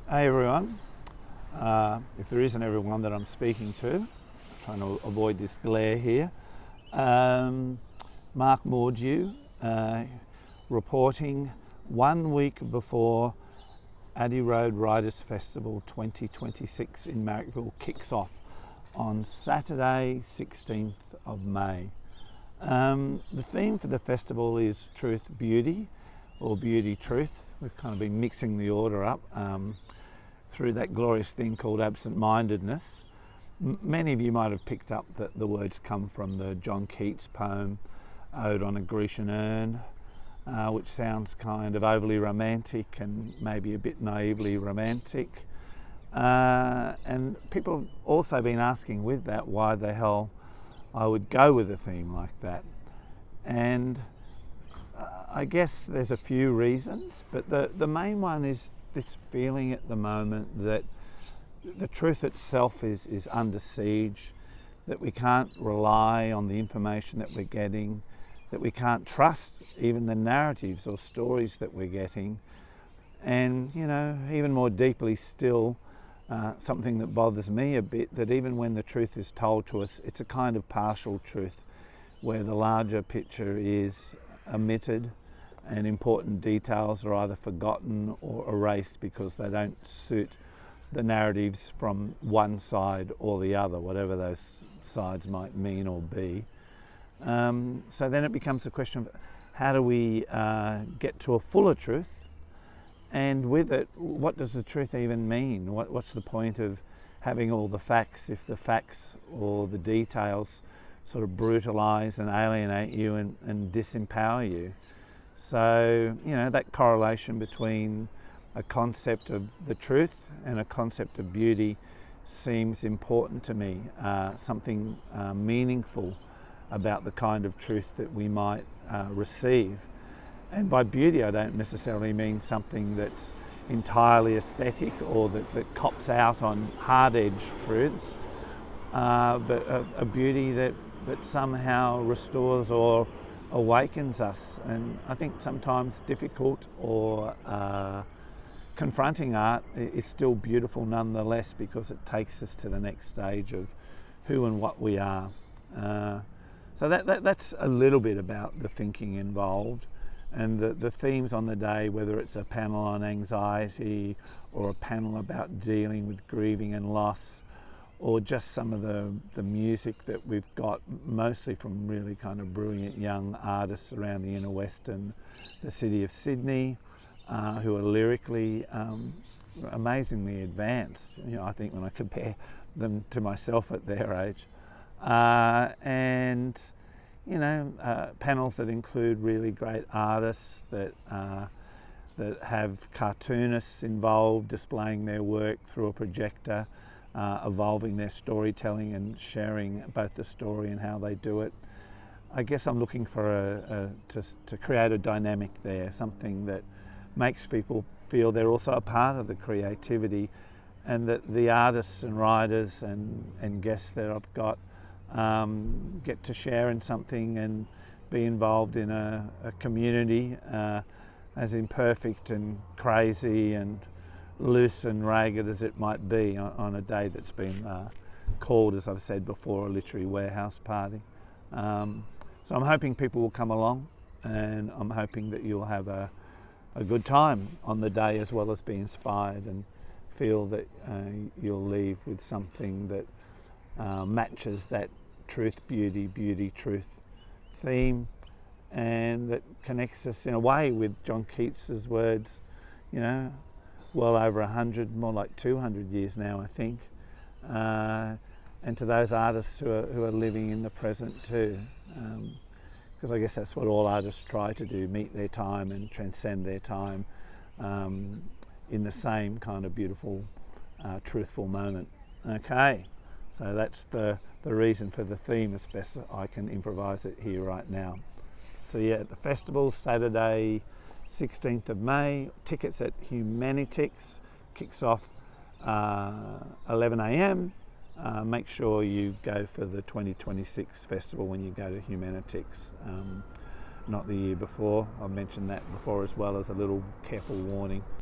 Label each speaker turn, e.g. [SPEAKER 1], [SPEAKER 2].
[SPEAKER 1] Hey everyone, if there isn't everyone that I'm speaking to, trying to avoid this glare here. Mark Mordue reporting 1 week before Addi Road Riders Festival 2026 in Marrickville kicks off on Saturday 16th of May. The theme for the festival is Truth Beauty, or Beauty Truth. We've kind of been mixing the order up through that glorious thing called absent-mindedness. Many of you might have picked up that the words come from the John Keats poem Ode on a Grecian Urn, which sounds kind of overly romantic and maybe a bit naively romantic. And people have also been asking with that why the hell I would go with a theme like that. And I guess there's a few reasons, but the main one is this feeling at the moment that the truth itself is under siege, that we can't rely on the information that we're getting, that we can't trust even the narratives or stories that we're getting. And, you know, even more deeply still, something that bothers me a bit, that even when the truth is told to us, it's a kind of partial truth where the larger picture is omitted and important details are either forgotten or erased because they don't suit the narratives from one side or the other, whatever those sides might mean or be. So then it becomes a question of how do we get to a fuller truth, and with it, what does the truth even mean? What's the point of having all the facts if the facts or the details sort of brutalise and alienate you and disempower you? So, you know, that correlation between a concept of the truth and a concept of beauty seems important to me, something meaningful about the kind of truth that we might receive. And by beauty I don't necessarily mean something that's entirely aesthetic or that cops out on hard-edged truths, but a beauty that somehow restores or awakens us. And I think sometimes difficult or confronting art is still beautiful nonetheless, because it takes us to the next stage of who and what we are. So that's a little bit about the thinking involved, and the themes on the day, whether it's a panel on anxiety or a panel about dealing with grieving and loss, or just some of the music that we've got, mostly from really kind of brilliant young artists around the inner west and the city of Sydney, who are lyrically amazingly advanced. You know, I think when I compare them to myself at their age, and you know, panels that include really great artists that have cartoonists involved, displaying their work through a projector, evolving their storytelling and sharing both the story and how they do it. I guess I'm looking for to create a dynamic there, something that makes people feel they're also a part of the creativity, and that the artists and writers and guests that I've got get to share in something and be involved in a community, as imperfect and crazy and loose and ragged as it might be on a day that's been called, as I've said before, a literary warehouse party. So I'm hoping people will come along, and I'm hoping that you'll have a good time on the day, as well as be inspired and feel that you'll leave with something that matches that truth, beauty, truth theme, and that connects us in a way with John Keats's words, you know, well over 100, more like 200 years now, I think, and to those artists who are living in the present too, because I guess that's what all artists try to do, meet their time and transcend their time in the same kind of beautiful, truthful moment. Okay, so that's the reason for the theme, as best I can improvise it here right now. See you at the festival, Saturday 16th of May. Tickets at Humanitix, kicks off 11 a.m. Make sure you go for the 2026 festival when you go to Humanitix, not the year before. I've mentioned that before, as well as a little careful warning.